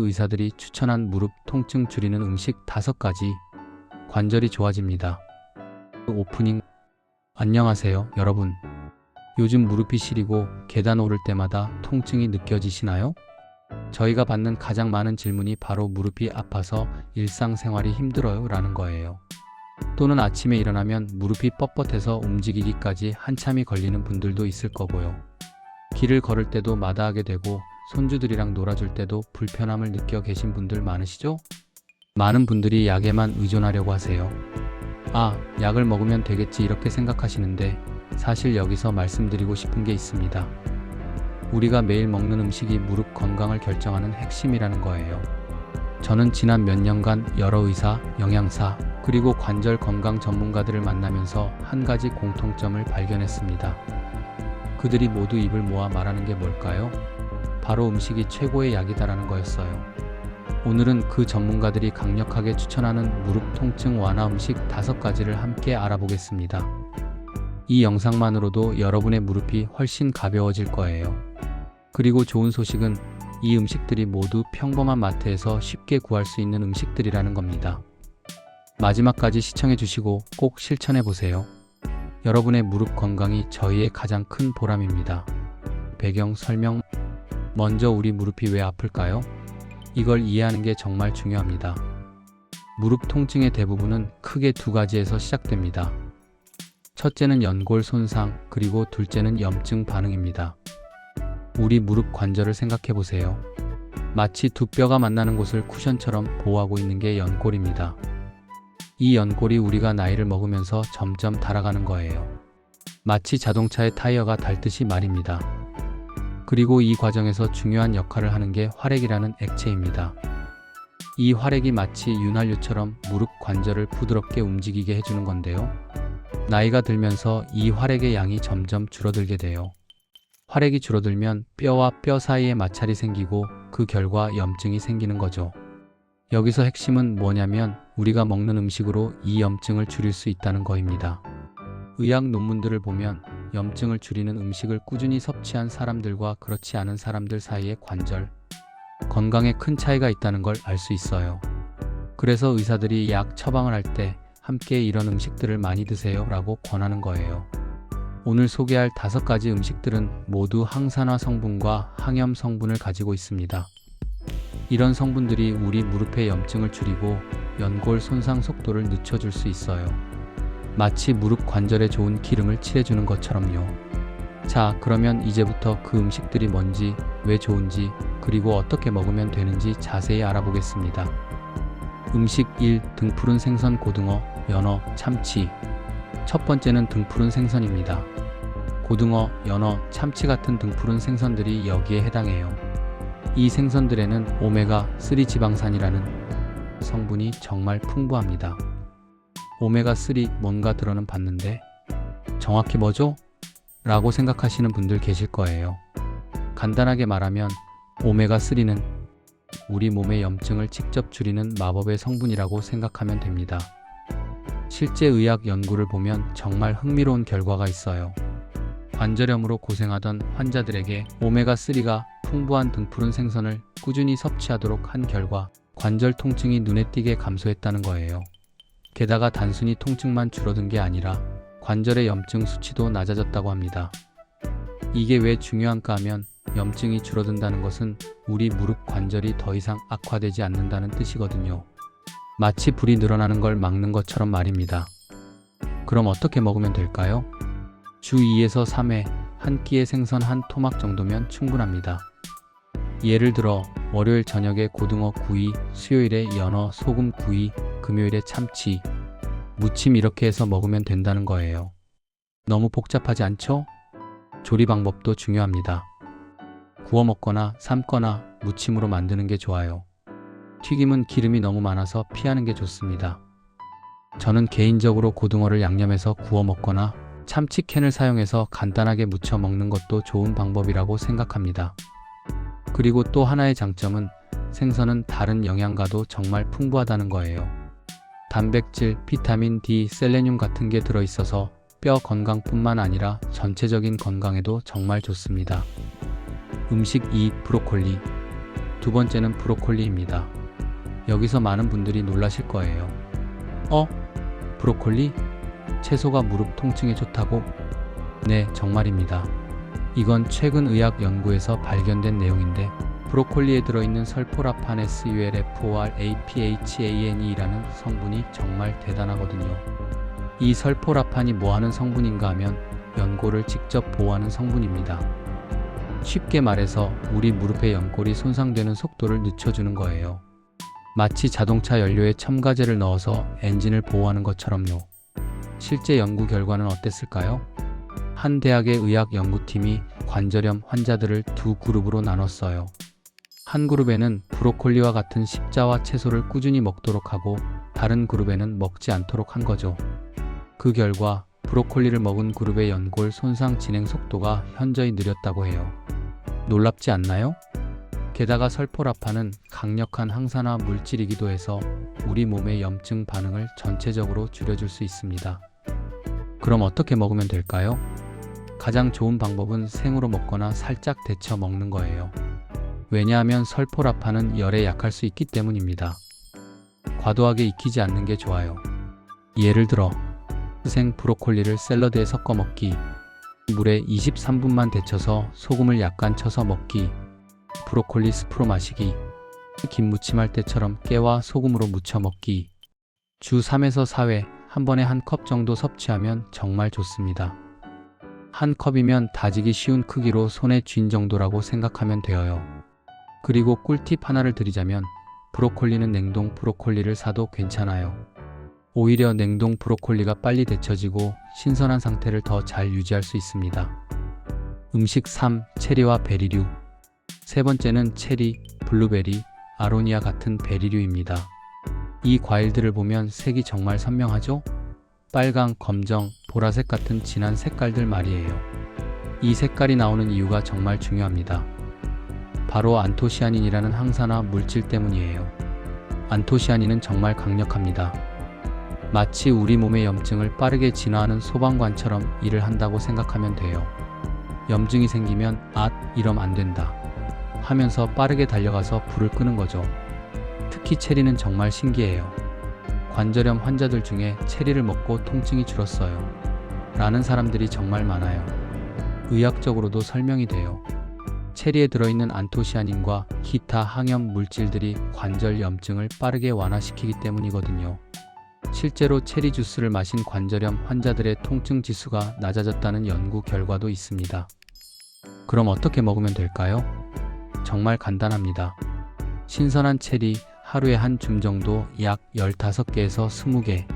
의사들이 추천한 무릎 통증 줄이는 음식 5가지. 관절이 좋아집니다. 오프닝. 안녕하세요, 여러분. 요즘 무릎이 시리고 계단 오를 때마다 통증이 느껴지시나요? 저희가 받는 가장 많은 질문이 바로 무릎이 아파서 일상생활이 힘들어요 라는 거예요. 또는 아침에 일어나면 무릎이 뻣뻣해서 움직이기까지 한참이 걸리는 분들도 있을 거고요. 길을 걸을 때도 마다하게 되고 손주들이랑 놀아줄 때도 불편함을 느껴 계신 분들 많으시죠? 많은 분들이 약에만 의존하려고 하세요. 약을 먹으면 되겠지 이렇게 생각하시는데 사실 여기서 말씀드리고 싶은 게 있습니다. 우리가 매일 먹는 음식이 무릎 건강을 결정하는 핵심이라는 거예요. 저는 지난 몇 년간 여러 의사, 영양사, 그리고 관절 건강 전문가들을 만나면서 한 가지 공통점을 발견했습니다. 그들이 모두 입을 모아 말하는 게 뭘까요? 바로 음식이 최고의 약이다라는 거였어요. 오늘은 그 전문가들이 강력하게 추천하는 무릎 통증 완화 음식 5가지를 함께 알아보겠습니다. 이 영상만으로도 여러분의 무릎이 훨씬 가벼워질 거예요. 그리고 좋은 소식은 이 음식들이 모두 평범한 마트에서 쉽게 구할 수 있는 음식들이라는 겁니다. 마지막까지 시청해 주시고 꼭 실천해 보세요. 여러분의 무릎 건강이 저희의 가장 큰 보람입니다. 배경 설명. 먼저 우리 무릎이 왜 아플까요? 이걸 이해하는 게 정말 중요합니다. 무릎 통증의 대부분은 크게 2가지에서 시작됩니다. 첫째는 연골 손상, 그리고 둘째는 염증 반응입니다. 우리 무릎 관절을 생각해 보세요. 마치 두 뼈가 만나는 곳을 쿠션처럼 보호하고 있는 게 연골입니다. 이 연골이 우리가 나이를 먹으면서 점점 닳아가는 거예요. 마치 자동차의 타이어가 닳듯이 말입니다. 그리고 이 과정에서 중요한 역할을 하는 게 활액이라는 액체입니다. 이 활액이 마치 윤활유처럼 무릎 관절을 부드럽게 움직이게 해주는 건데요. 나이가 들면서 이 활액의 양이 점점 줄어들게 돼요. 활액이 줄어들면 뼈와 뼈 사이에 마찰이 생기고 그 결과 염증이 생기는 거죠. 여기서 핵심은 뭐냐면 우리가 먹는 음식으로 이 염증을 줄일 수 있다는 거입니다. 의학 논문들을 보면 염증을 줄이는 음식을 꾸준히 섭취한 사람들과 그렇지 않은 사람들 사이의 관절 건강에 큰 차이가 있다는 걸 알 수 있어요. 그래서 의사들이 약 처방을 할 때 함께 이런 음식들을 많이 드세요 라고 권하는 거예요. 오늘 소개할 5가지 음식들은 모두 항산화 성분과 항염 성분을 가지고 있습니다. 이런 성분들이 우리 무릎의 염증을 줄이고 연골 손상 속도를 늦춰줄 수 있어요. 마치 무릎 관절에 좋은 기름을 칠해주는 것처럼요. 자, 그러면 이제부터 그 음식들이 뭔지, 왜 좋은지, 그리고 어떻게 먹으면 되는지 자세히 알아보겠습니다. 음식 1. 등푸른 생선, 고등어, 연어, 참치. 첫 번째는 등푸른 생선입니다. 고등어, 연어, 참치 같은 등푸른 생선들이 여기에 해당해요. 이 생선들에는 오메가3 지방산이라는 성분이 정말 풍부합니다. 오메가3 뭔가 들어는 봤는데 정확히 뭐죠? 라고 생각하시는 분들 계실 거예요. 간단하게 말하면 오메가3는 우리 몸의 염증을 직접 줄이는 마법의 성분이라고 생각하면 됩니다. 실제 의학 연구를 보면 정말 흥미로운 결과가 있어요. 관절염으로 고생하던 환자들에게 오메가3가 풍부한 등푸른 생선을 꾸준히 섭취하도록 한 결과 관절 통증이 눈에 띄게 감소했다는 거예요. 게다가 단순히 통증만 줄어든 게 아니라 관절의 염증 수치도 낮아졌다고 합니다. 이게 왜 중요한가 하면 염증이 줄어든다는 것은 우리 무릎 관절이 더 이상 악화되지 않는다는 뜻이거든요. 마치 불이 늘어나는 걸 막는 것처럼 말입니다. 그럼 어떻게 먹으면 될까요? 주 2에서 3회 한 끼의 생선 한 토막 정도면 충분합니다. 예를 들어 월요일 저녁에 고등어 구이, 수요일에 연어 소금 구이, 금요일에 참치, 무침 이렇게 해서 먹으면 된다는 거예요. 너무 복잡하지 않죠? 조리 방법도 중요합니다. 구워 먹거나 삶거나 무침으로 만드는 게 좋아요. 튀김은 기름이 너무 많아서 피하는 게 좋습니다. 저는 개인적으로 고등어를 양념해서 구워 먹거나 참치캔을 사용해서 간단하게 무쳐 먹는 것도 좋은 방법이라고 생각합니다. 그리고 또 하나의 장점은 생선은 다른 영양가도 정말 풍부하다는 거예요. 단백질, 비타민 D, 셀레늄 같은 게 들어있어서 뼈 건강뿐만 아니라 전체적인 건강에도 정말 좋습니다. 음식 2. 브로콜리. 두 번째는 브로콜리입니다. 여기서 많은 분들이 놀라실 거예요. 브로콜리? 채소가 무릎 통증에 좋다고? 네, 정말입니다. 이건 최근 의학 연구에서 발견된 내용인데 브로콜리에 들어있는 설포라판 SULFORAPHANE라는 성분이 정말 대단하거든요. 이 설포라판이 뭐하는 성분인가 하면 연골을 직접 보호하는 성분입니다. 쉽게 말해서 우리 무릎의 연골이 손상되는 속도를 늦춰주는 거예요. 마치 자동차 연료에 첨가제를 넣어서 엔진을 보호하는 것처럼요. 실제 연구 결과는 어땠을까요? 한 대학의 의학 연구팀이 관절염 환자들을 두 그룹으로 나눴어요. 한 그룹에는 브로콜리와 같은 십자와 채소를 꾸준히 먹도록 하고 다른 그룹에는 먹지 않도록 한 거죠. 그 결과 브로콜리를 먹은 그룹의 연골 손상 진행 속도가 현저히 느렸다고 해요. 놀랍지 않나요? 게다가 설포라판은 강력한 항산화 물질이기도 해서 우리 몸의 염증 반응을 전체적으로 줄여줄 수 있습니다. 그럼 어떻게 먹으면 될까요? 가장 좋은 방법은 생으로 먹거나 살짝 데쳐 먹는 거예요. 왜냐하면 설포라판은 열에 약할 수 있기 때문입니다. 과도하게 익히지 않는 게 좋아요. 예를 들어 생 브로콜리를 샐러드에 섞어 먹기, 물에 23분만 데쳐서 소금을 약간 쳐서 먹기, 브로콜리 스프로 마시기, 김 무침할 때처럼 깨와 소금으로 무쳐 먹기, 주 3에서 4회 한 번에 한 컵 정도 섭취하면 정말 좋습니다. 한 컵이면 다지기 쉬운 크기로 손에 쥔 정도라고 생각하면 되어요. 그리고 꿀팁 하나를 드리자면 브로콜리는 냉동 브로콜리를 사도 괜찮아요. 오히려 냉동 브로콜리가 빨리 데쳐지고 신선한 상태를 더 잘 유지할 수 있습니다. 음식 3. 체리와 베리류. 세 번째는 체리, 블루베리, 아로니아 같은 베리류입니다. 이 과일들을 보면 색이 정말 선명하죠? 빨강, 검정, 보라색 같은 진한 색깔들 말이에요. 이 색깔이 나오는 이유가 정말 중요합니다. 바로 안토시아닌이라는 항산화 물질 때문이에요. 안토시아닌은 정말 강력합니다. 마치 우리 몸의 염증을 빠르게 진화하는 소방관처럼 일을 한다고 생각하면 돼요. 염증이 생기면 이러면 안 된다 하면서 빠르게 달려가서 불을 끄는 거죠. 특히 체리는 정말 신기해요. 관절염 환자들 중에 체리를 먹고 통증이 줄었어요 라는 사람들이 정말 많아요. 의학적으로도 설명이 돼요. 체리에 들어있는 안토시아닌과 기타 항염 물질들이 관절 염증을 빠르게 완화시키기 때문이거든요. 실제로 체리 주스를 마신 관절염 환자들의 통증 지수가 낮아졌다는 연구 결과도 있습니다. 그럼 어떻게 먹으면 될까요? 정말 간단합니다. 신선한 체리 하루에 한 줌 정도 약 15개에서 20개,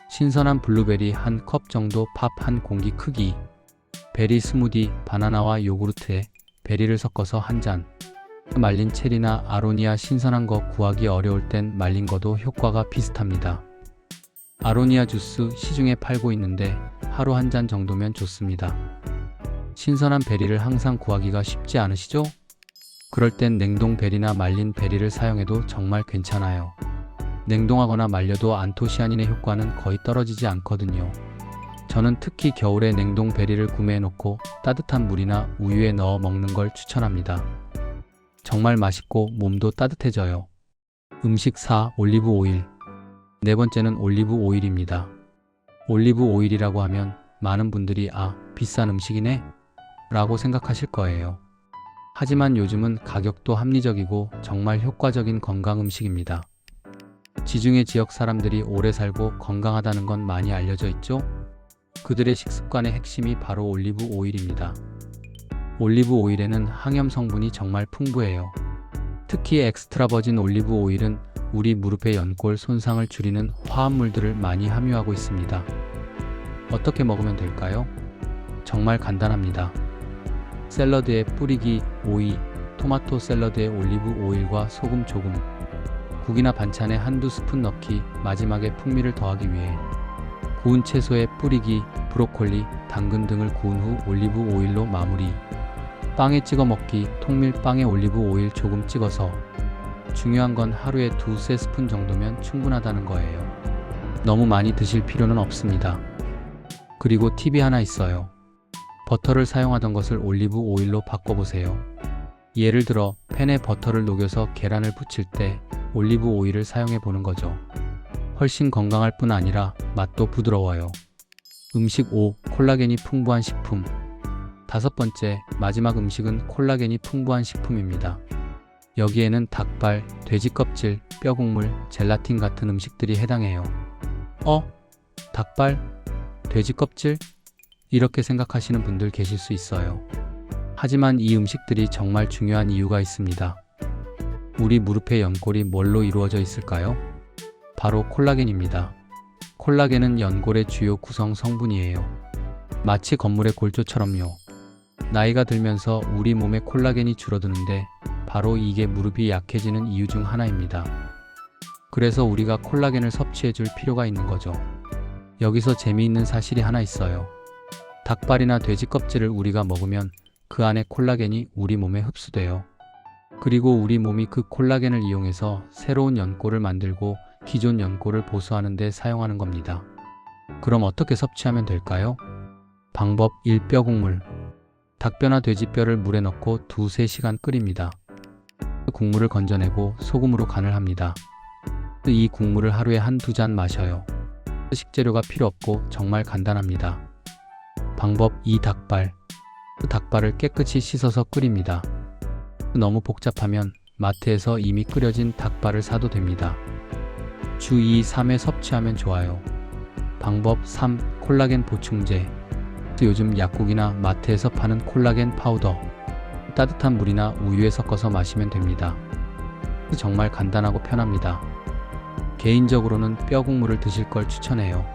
신선한 블루베리 한 컵 정도 밥 한 공기 크기, 베리 스무디 바나나와 요구르트에 베리를 섞어서 한 잔, 말린 체리나 아로니아 신선한 거 구하기 어려울 땐 말린 거도 효과가 비슷합니다. 아로니아 주스 시중에 팔고 있는데 하루 한 잔 정도면 좋습니다. 신선한 베리를 항상 구하기가 쉽지 않으시죠? 그럴 땐 냉동 베리나 말린 베리를 사용해도 정말 괜찮아요. 냉동하거나 말려도 안토시아닌의 효과는 거의 떨어지지 않거든요. 저는 특히 겨울에 냉동 베리를 구매해 놓고 따뜻한 물이나 우유에 넣어 먹는 걸 추천합니다. 정말 맛있고 몸도 따뜻해져요. 음식 4. 올리브 오일. 네 번째는 올리브 오일입니다. 올리브 오일이라고 하면 많은 분들이 비싼 음식이네? 라고 생각하실 거예요. 하지만 요즘은 가격도 합리적이고 정말 효과적인 건강 음식입니다. 지중해 지역 사람들이 오래 살고 건강하다는 건 많이 알려져 있죠? 그들의 식습관의 핵심이 바로 올리브 오일입니다. 올리브 오일에는 항염 성분이 정말 풍부해요. 특히 엑스트라 버진 올리브 오일은 우리 무릎의 연골 손상을 줄이는 화합물들을 많이 함유하고 있습니다. 어떻게 먹으면 될까요? 정말 간단합니다. 샐러드에 뿌리기, 오이, 토마토 샐러드에 올리브 오일과 소금 조금, 국이나 반찬에 한두 스푼 넣기, 마지막에 풍미를 더하기 위해 구운 채소에 뿌리기, 브로콜리, 당근 등을 구운 후 올리브 오일로 마무리. 빵에 찍어 먹기, 통밀빵에 올리브 오일 조금 찍어서. 중요한 건 하루에 2-3스푼 정도면 충분하다는 거예요. 너무 많이 드실 필요는 없습니다. 그리고 팁이 하나 있어요. 버터를 사용하던 것을 올리브 오일로 바꿔보세요. 예를 들어 팬에 버터를 녹여서 계란을 부칠 때 올리브 오일을 사용해 보는 거죠. 훨씬 건강할 뿐 아니라 맛도 부드러워요. 음식 5. 콜라겐이 풍부한 식품. 다섯 번째, 마지막 음식은 콜라겐이 풍부한 식품입니다. 여기에는 닭발, 돼지 껍질, 뼈 국물, 젤라틴 같은 음식들이 해당해요. 닭발? 돼지 껍질? 이렇게 생각하시는 분들 계실 수 있어요. 하지만 이 음식들이 정말 중요한 이유가 있습니다. 우리 무릎의 연골이 뭘로 이루어져 있을까요? 바로 콜라겐입니다. 콜라겐은 연골의 주요 구성 성분이에요. 마치 건물의 골조처럼요. 나이가 들면서 우리 몸의 콜라겐이 줄어드는데 바로 이게 무릎이 약해지는 이유 중 하나입니다. 그래서 우리가 콜라겐을 섭취해 줄 필요가 있는 거죠. 여기서 재미있는 사실이 하나 있어요. 닭발이나 돼지 껍질을 우리가 먹으면 그 안에 콜라겐이 우리 몸에 흡수돼요. 그리고 우리 몸이 그 콜라겐을 이용해서 새로운 연골을 만들고 기존 연골을 보수하는 데 사용하는 겁니다. 그럼 어떻게 섭취하면 될까요? 방법 1. 뼈 국물. 닭뼈나 돼지뼈를 물에 넣고 2-3시간 끓입니다. 국물을 건져내고 소금으로 간을 합니다. 이 국물을 하루에 1-2잔 마셔요. 식재료가 필요 없고 정말 간단합니다. 방법 2. 닭발. 닭발을 깨끗이 씻어서 끓입니다. 너무 복잡하면 마트에서 이미 끓여진 닭발을 사도 됩니다. 주 2-3회 섭취하면 좋아요. 방법 3. 콜라겐 보충제. 요즘 약국이나 마트에서 파는 콜라겐 파우더, 따뜻한 물이나 우유에 섞어서 마시면 됩니다. 정말 간단하고 편합니다. 개인적으로는 뼈 국물을 드실 걸 추천해요.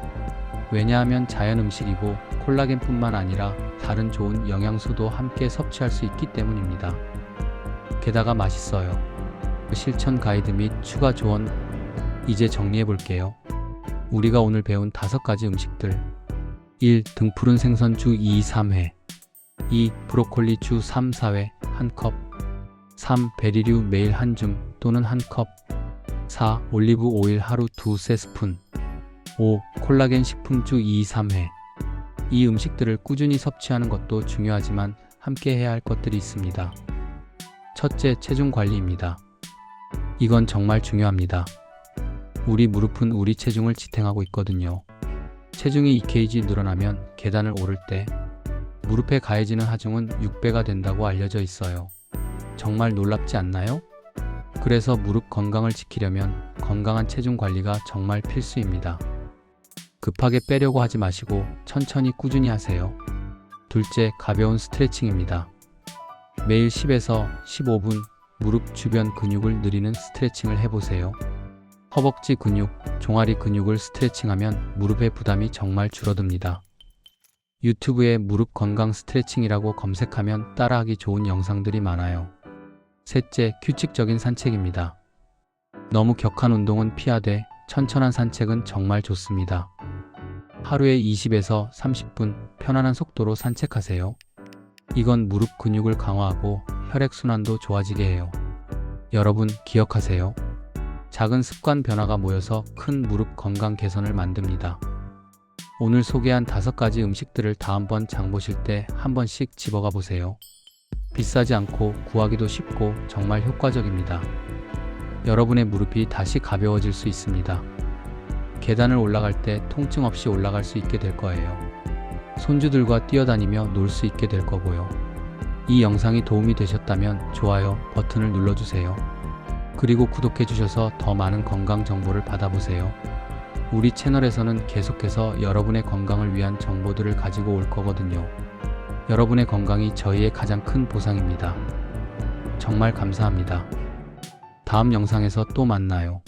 왜냐하면 자연 음식이고 콜라겐뿐만 아니라 다른 좋은 영양소도 함께 섭취할 수 있기 때문입니다. 게다가 맛있어요. 실천 가이드 및 추가 조언 이제 정리해 볼게요. 우리가 오늘 배운 5가지 음식들. 1. 등푸른 생선 주 2-3회. 2. 브로콜리 주 3-4회 1컵. 3. 베리류 매일 1줌 또는 1컵. 4. 올리브 오일 하루 2-3스푼. 5. 콜라겐 식품 주 2-3회. 이 음식들을 꾸준히 섭취하는 것도 중요하지만 함께 해야 할 것들이 있습니다. 첫째, 체중 관리입니다. 이건 정말 중요합니다. 우리 무릎은 우리 체중을 지탱하고 있거든요. 체중이 2kg 늘어나면 계단을 오를 때 무릎에 가해지는 하중은 6배가 된다고 알려져 있어요. 정말 놀랍지 않나요? 그래서 무릎 건강을 지키려면 건강한 체중 관리가 정말 필수입니다. 급하게 빼려고 하지 마시고 천천히 꾸준히 하세요. 둘째, 가벼운 스트레칭입니다. 매일 10에서 15분 무릎 주변 근육을 늘리는 스트레칭을 해보세요. 허벅지 근육, 종아리 근육을 스트레칭하면 무릎의 부담이 정말 줄어듭니다. 유튜브에 무릎 건강 스트레칭이라고 검색하면 따라하기 좋은 영상들이 많아요. 셋째, 규칙적인 산책입니다. 너무 격한 운동은 피하되 천천한 산책은 정말 좋습니다. 하루에 20에서 30분 편안한 속도로 산책하세요. 이건 무릎 근육을 강화하고 혈액순환도 좋아지게 해요. 여러분 기억하세요. 작은 습관 변화가 모여서 큰 무릎 건강 개선을 만듭니다. 오늘 소개한 5가지 음식들을 다음번 장 보실 때 한 번씩 집어가 보세요. 비싸지 않고 구하기도 쉽고 정말 효과적입니다. 여러분의 무릎이 다시 가벼워질 수 있습니다. 계단을 올라갈 때 통증 없이 올라갈 수 있게 될 거예요. 손주들과 뛰어다니며 놀 수 있게 될 거고요. 이 영상이 도움이 되셨다면 좋아요 버튼을 눌러주세요. 그리고 구독해 주셔서 더 많은 건강 정보를 받아보세요. 우리 채널에서는 계속해서 여러분의 건강을 위한 정보들을 가지고 올 거거든요. 여러분의 건강이 저희의 가장 큰 보상입니다. 정말 감사합니다. 다음 영상에서 또 만나요.